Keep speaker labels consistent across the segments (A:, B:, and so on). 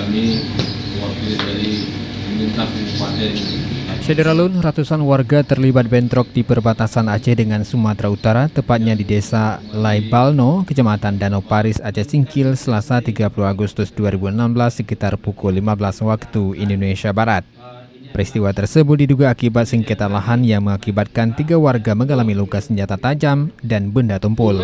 A: kami mewakili dari pemerintah Kabupaten.
B: Sederalun, ratusan warga terlibat bentrok di perbatasan Aceh dengan Sumatera Utara, tepatnya di Desa Laibalno, Kecamatan Danau Paris, Aceh Singkil, Selasa 30 Agustus 2016 sekitar pukul 15 waktu Indonesia Barat. Peristiwa tersebut diduga akibat sengketa lahan yang mengakibatkan 3 warga mengalami luka senjata tajam dan benda tumpul.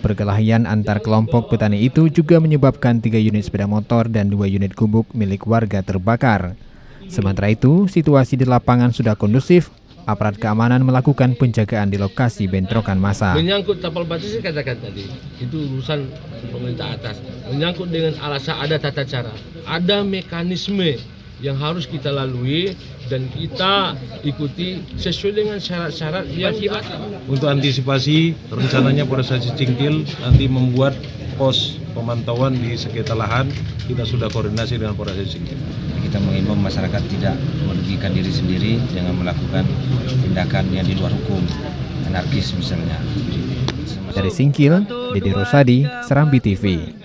B: Perkelahian antar kelompok petani itu juga menyebabkan 3 unit sepeda motor dan 2 unit gubuk milik warga terbakar. Sementara itu, situasi di lapangan sudah kondusif. Aparat keamanan melakukan penjagaan di lokasi bentrokan massa.
C: Menyangkut tapal batas saya katakan tadi, itu urusan pemerintah atas. Menyangkut dengan alasan ada tata cara, ada mekanisme yang harus kita lalui dan kita ikuti sesuai dengan syarat-syarat yang kita.
D: Untuk antisipasi, rencananya Polres Aceh Singkil nanti membuat pos pemantauan di sengketa lahan. Kita sudah koordinasi dengan Polres Aceh Singkil.
E: Kita mengimbau masyarakat tidak merugikan diri sendiri dengan melakukan tindakan yang di luar hukum, anarkis misalnya.
B: Dari Singkil, Dede Rosadi, Serambi TV.